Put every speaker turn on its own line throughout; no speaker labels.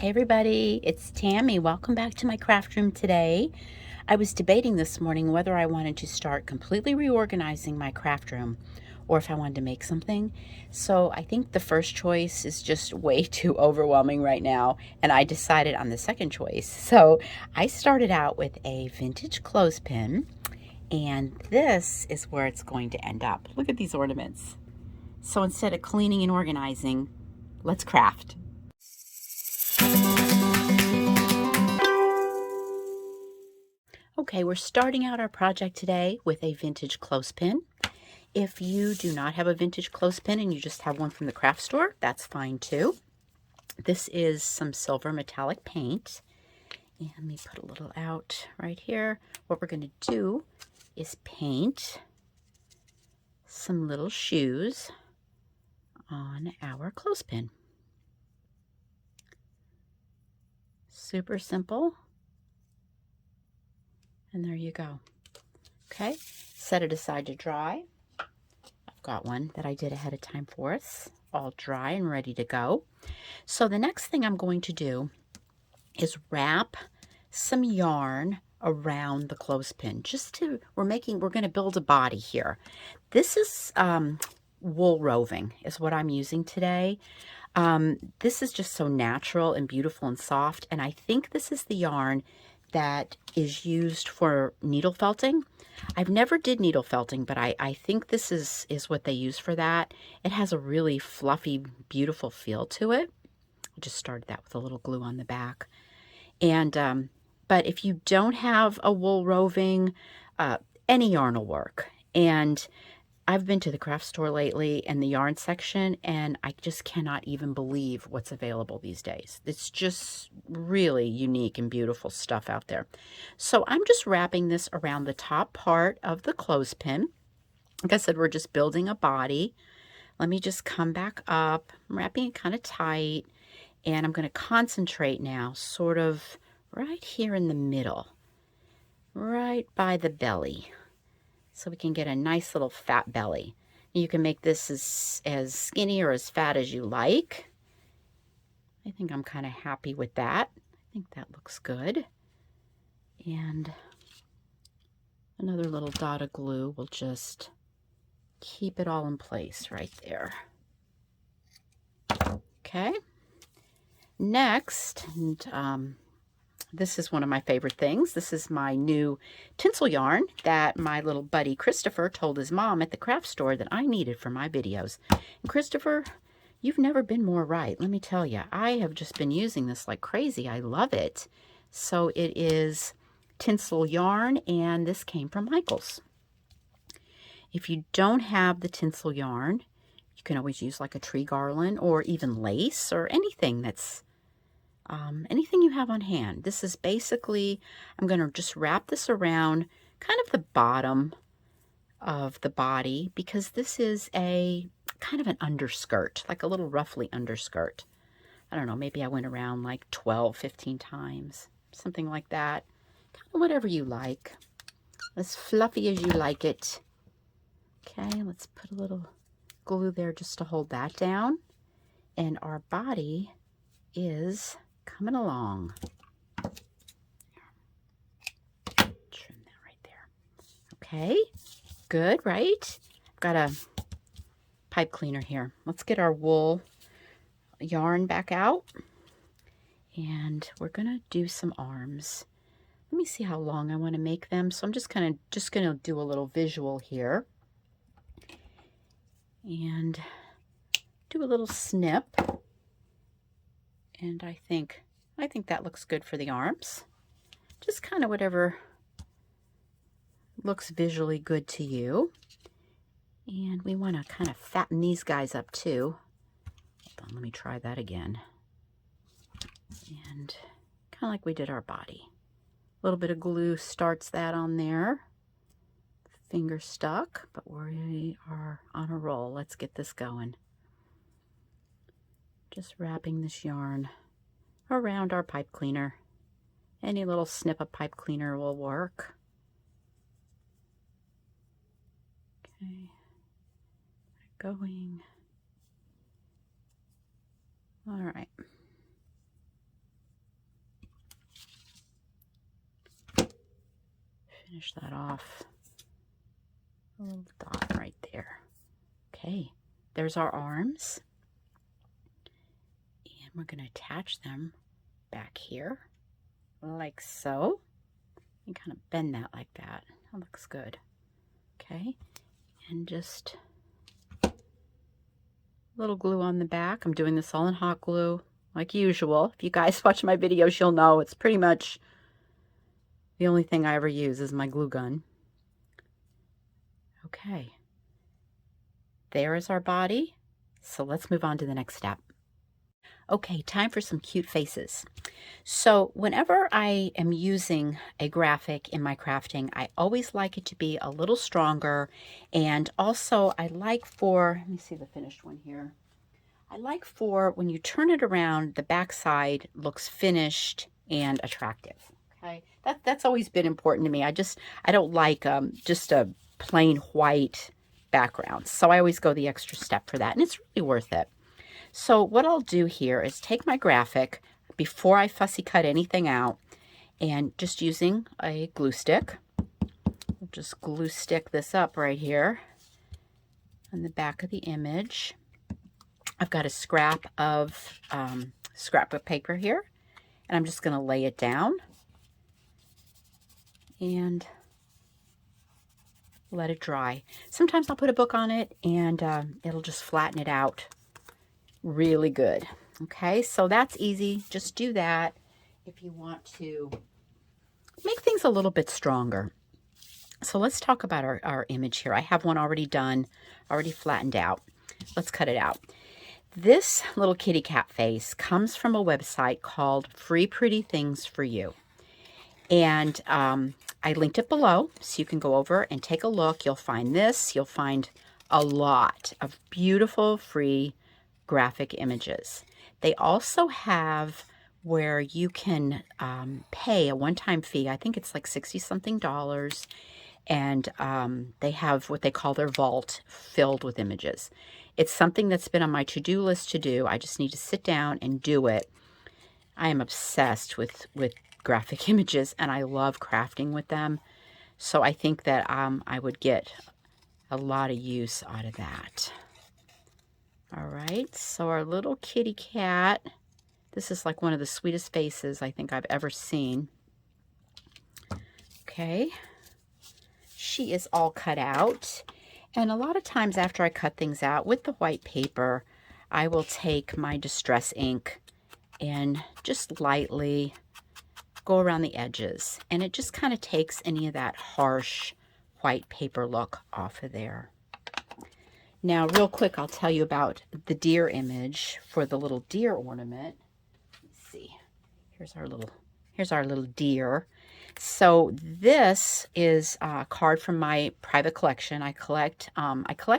Hey everybody, it's Tammy. Welcome back to my craft room today. I was debating this morning whether I wanted to start completely reorganizing my craft room or if I wanted to make something. So I think the first choice is just way too overwhelming right now, and I decided on the second choice. So I started out with a vintage clothespin, and this is where it's going to end up. Look at these ornaments. So instead of cleaning and organizing, let's craft. Okay, we're starting out our project today with a vintage clothespin. If you do not have a vintage clothespin and you just have one from the craft store, that's fine too. This is some silver metallic paint. And let me put a little out right here. What we're going to do is paint some little shoes on our clothespin. Super simple. And there you go. Okay, set it aside to dry. I've got one that I did ahead of time for us, all dry and ready to go. So the next thing I'm going to do is wrap some yarn around the clothespin. We're going to build a body here. This is wool roving is what I'm using today. This is just so natural and beautiful and soft, and I think this is the yarn that is used for needle felting. I've never did needle felting, but I think this is what they use for that. It has a really fluffy, beautiful feel to it. I just started that with a little glue on the back. And but if you don't have a wool roving, any yarn will work. And I've been to the craft store lately and the yarn section, and I just cannot even believe what's available these days. It's just really unique and beautiful stuff out there. So I'm just wrapping this around the top part of the clothespin. Like I said, we're just building a body. Let me just come back up. I'm wrapping it kind of tight, and I'm going to concentrate now sort of right here in the middle, right by the belly, so we can get a nice little fat belly. You can make this as skinny or as fat as you like. I think I'm kind of happy with that. I think that looks good. And another little dot of glue will just keep it all in place right there. Okay. Next, and this is one of my favorite things. This is my new tinsel yarn that my little buddy Christopher told his mom at the craft store that I needed for my videos. And Christopher, you've never been more right. Let me tell you, I have just been using this like crazy. I love it. So it is tinsel yarn, and this came from Michael's. If you don't have the tinsel yarn, you can always use like a tree garland or even lace or anything that's anything you have on hand. This is basically, I'm going to just wrap this around kind of the bottom of the body, because this is a kind of an underskirt, like a little roughly underskirt. I don't know, maybe I went around like 12, 15 times, something like that. Kind of whatever you like, as fluffy as you like it. Okay, let's put a little glue there just to hold that down. And our body is coming along. Trim that right there. Okay, good, right? I've got a pipe cleaner here. Let's get our wool yarn back out, and we're gonna do some arms. Let me see how long I want to make them. So I'm just gonna do a little visual here and do a little snip. And I think that looks good for the arms. Just kind of whatever looks visually good to you. And we want to kind of fatten these guys up too. Hold on, let me try that again. And kind of like we did our body. A little bit of glue starts that on there. Finger stuck, but we are on a roll. Let's get this going. Just wrapping this yarn around our pipe cleaner. Any little snip of pipe cleaner will work. Okay, going. All right. finish that off. A little dot right there. Okay, there's our arms. And we're going to attach them back here, like so. You kind of bend that like that. That looks good. Okay, and just a little glue on the back. I'm doing this all in hot glue, like usual. If you guys watch my videos, you'll know it's pretty much the only thing I ever use is my glue gun. Okay, there is our body. So let's move on to the next step. Okay, time for some cute faces. So whenever I am using a graphic in my crafting, I always like it to be a little stronger. And also I like for, let me see the finished one here. I like for when you turn it around, the back side looks finished and attractive. Okay, that's always been important to me. I don't like just a plain white background. So I always go the extra step for that, and it's really worth it. So what I'll do here is take my graphic before I fussy cut anything out, and just using a glue stick, I'll just glue stick this up right here on the back of the image. I've got a scrap of scrapbook paper here, and I'm just going to lay it down and let it dry. Sometimes I'll put a book on it, and it'll just flatten it out really good. Okay, so that's easy. Just do that if you want to make things a little bit stronger. So let's talk about our image here. I have one already done, already flattened out. Let's cut it out. This little kitty cat face comes from a website called Free Pretty Things for You. And I linked it below, so you can go over and take a look. You'll find this. You'll find a lot of beautiful free graphic images. They also have where you can pay a one-time fee. I think it's like $60-something, and they have what they call their vault filled with images. It's something that's been on my to-do list to do. I just need to sit down and do it. I am obsessed with graphic images, and I love crafting with them. So I think that I would get a lot of use out of that. All right, so our little kitty cat, this is like one of the sweetest faces I think I've ever seen. Okay, she is all cut out. And a lot of times after I cut things out with the white paper, I will take my distress ink and just lightly go around the edges. And it just kind of takes any of that harsh white paper look off of there. Now, real quick, I'll tell you about the deer image for the little deer ornament. Let's see. Here's our little deer. So this is a card from my private collection. I collect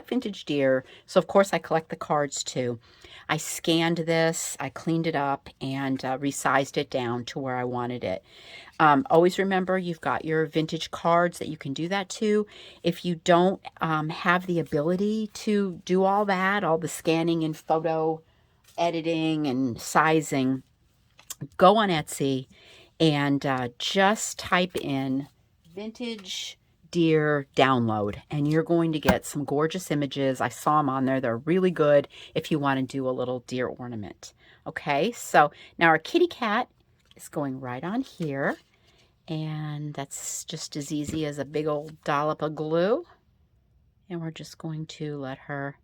vintage deer, so of course I collect the cards too. I scanned this, I cleaned it up, and resized it down to where I wanted it. Always remember, you've got your vintage cards that you can do that to. If you don't have the ability to do all that, all the scanning and photo editing and sizing, go on Etsy and just type in vintage deer download, and you're going to get some gorgeous images. I saw them on there. They're really good if you want to do a little deer ornament. Okay, so now our kitty cat is going right on here, and that's just as easy as a big old dollop of glue. And we're just going to let her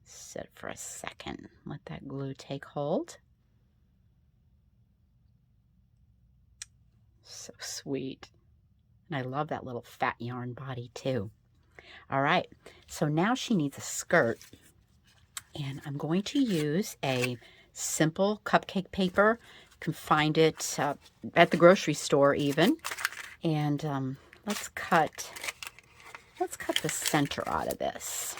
sit for a second. Let that glue take hold. So sweet. And I love that little fat yarn body too. All right, so now she needs a skirt. And I'm going to use a simple cupcake paper. You can find it at the grocery store even. And let's cut the center out of this.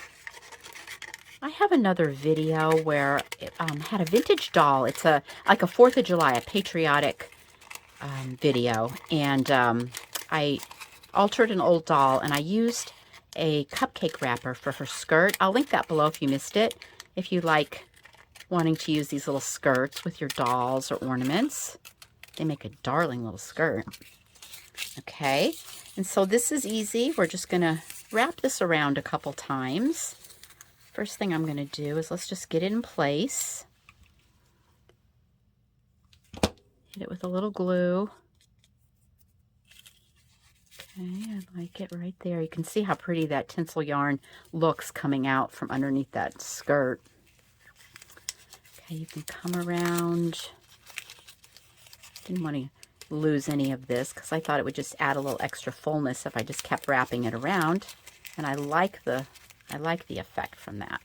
I have another video where it had a vintage doll. It's like a 4th of July, a patriotic video, and I altered an old doll, and I used a cupcake wrapper for her skirt. I'll link that below if you missed it, if you like wanting to use these little skirts with your dolls or ornaments. They make a darling little skirt. Okay, and so this is easy. We're just going to wrap this around a couple times. First thing I'm going to do is let's just get it in place. Hit it with a little glue. Okay, I like it right there. You can see how pretty that tinsel yarn looks coming out from underneath that skirt. Okay, you can come around. Didn't want to lose any of this because I thought it would just add a little extra fullness if I just kept wrapping it around. And I like the effect from that.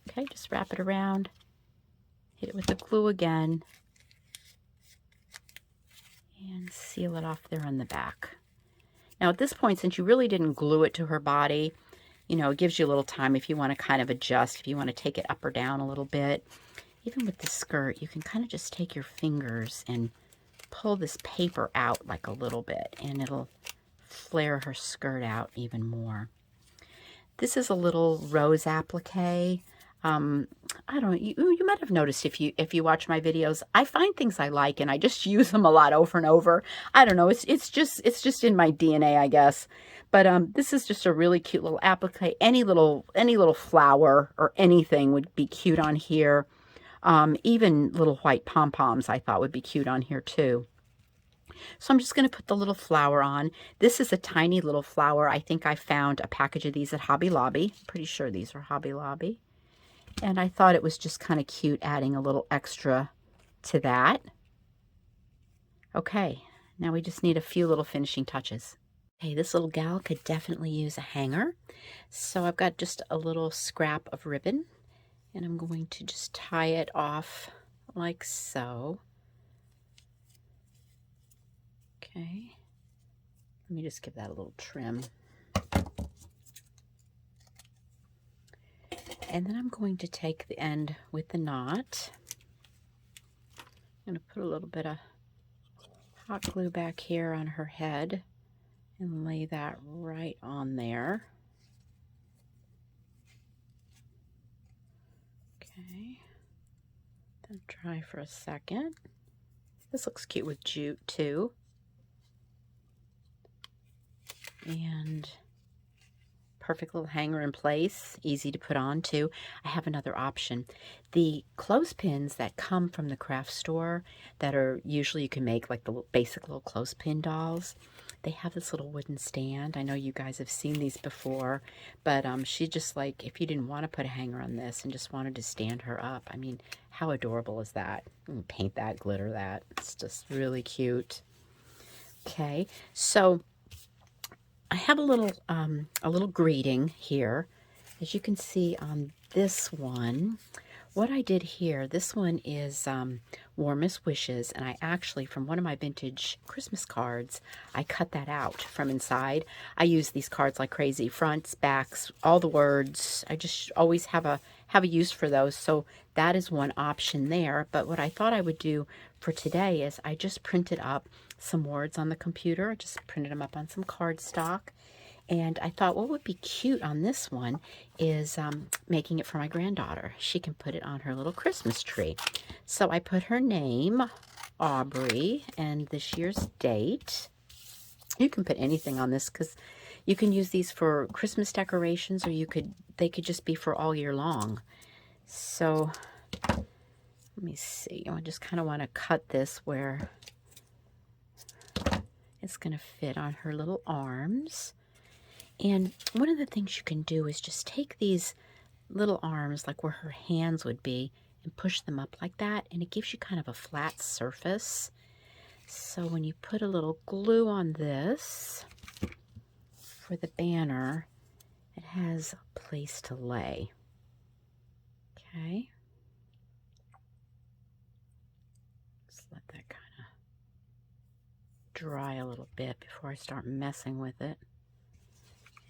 Okay, just wrap it around. Hit it with the glue again. And seal it off there on the back. Now at this point, since you really didn't glue it to her body, you know, it gives you a little time if you want to kind of adjust, if you want to take it up or down a little bit. Even with the skirt, you can kind of just take your fingers and pull this paper out like a little bit, and it'll flare her skirt out even more. This is a little rose applique. I don't know, you might have noticed if you watch my videos, I find things I like and I just use them a lot over and over. I don't know, it's just in my DNA, I guess. But this is just a really cute little applique. Any little flower or anything would be cute on here. Even little white pom-poms I thought would be cute on here too. So I'm just going to put the little flower on. This is a tiny little flower. I think I found a package of these at Hobby Lobby. I'm pretty sure these are Hobby Lobby. And I thought it was just kind of cute adding a little extra to that. Okay, now we just need a few little finishing touches. Okay, this little gal could definitely use a hanger. So I've got just a little scrap of ribbon, and I'm going to just tie it off like so. Okay, let me just give that a little trim. And then I'm going to take the end with the knot. I'm going to put a little bit of hot glue back here on her head and lay that right on there. Okay, then dry for a second. This looks cute with jute too. And perfect little hanger in place, easy to put on too. I have another option. The clothespins that come from the craft store that are usually you can make like the basic little clothespin dolls, they have this little wooden stand. I know you guys have seen these before, but she just like, if you didn't want to put a hanger on this and just wanted to stand her up, I mean, how adorable is that? Paint that, glitter that. It's just really cute. Okay, so I have a little greeting here. As you can see on this one, what I did here, this one is Warmest Wishes, and I actually, from one of my vintage Christmas cards, I cut that out from inside. I use these cards like crazy, fronts, backs, all the words. I just always have a use for those, so that is one option there. But what I thought I would do for today is I just printed up some words on the computer. I just printed them up on some cardstock. And I thought what would be cute on this one is making it for my granddaughter. She can put it on her little Christmas tree. So I put her name, Aubrey, and this year's date. You can put anything on this because you can use these for Christmas decorations, or they could just be for all year long. So let me see. I just kind of want to cut this where it's going to fit on her little arms. And one of the things you can do is just take these little arms, like where her hands would be, and push them up like that, and it gives you kind of a flat surface. So when you put a little glue on this for the banner, it has a place to lay. Okay. Just let that kind of dry a little bit before I start messing with it.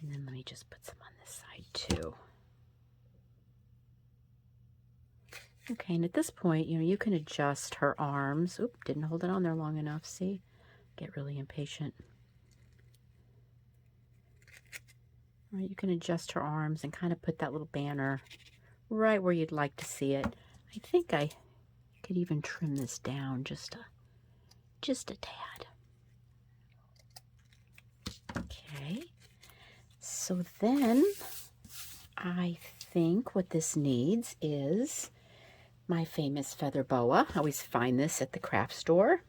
And then let me just put some on this side too. Okay, and at this point, you know, you can adjust her arms. Oop, didn't hold it on there long enough, see? Get really impatient. All right, you can adjust her arms and kind of put that little banner right where you'd like to see it. I think I could even trim this down just a tad. So then I think what this needs is my famous feather boa. I always find this at the craft store.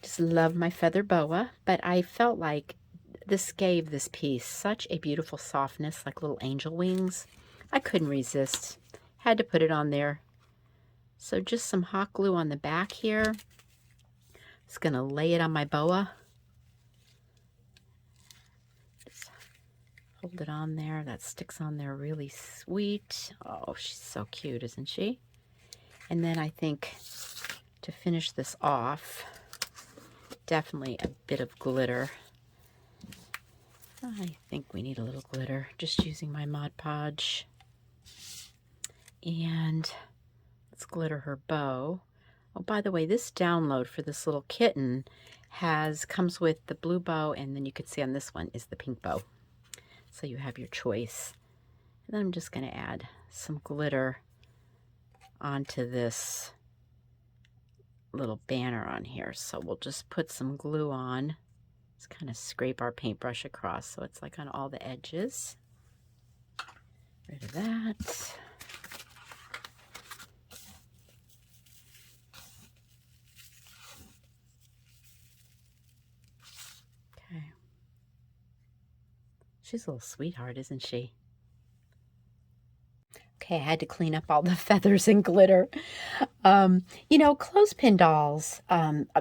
Just love my feather boa, but I felt like this gave this piece such a beautiful softness, like little angel wings. I couldn't resist. Had to put it on there. So just some hot glue on the back here. Just gonna lay it on my boa. Just hold it on there. That sticks on there really sweet. Oh, she's so cute, isn't she? And then I think to finish this off, definitely a bit of glitter. I think we need a little glitter. Just using my Mod Podge. And let's glitter her bow. Oh, by the way, this download for this little kitten comes with the blue bow, and then you could see on this one is the pink bow. So you have your choice. And then I'm just going to add some glitter onto this little banner on here. So we'll just put some glue on. Just kind of scrape our paintbrush across so it's like on all the edges. Rid of that. Okay. She's a little sweetheart, isn't she? Okay, I had to clean up all the feathers and glitter. You know, clothespin dolls,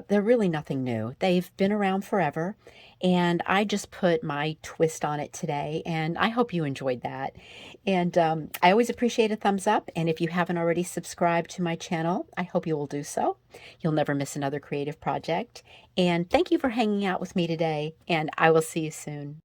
they're really nothing new. They've been around forever, and I just put my twist on it today, and I hope you enjoyed that. And I always appreciate a thumbs up, and if you haven't already subscribed to my channel, I hope you will do so. You'll never miss another creative project. And thank you for hanging out with me today, and I will see you soon.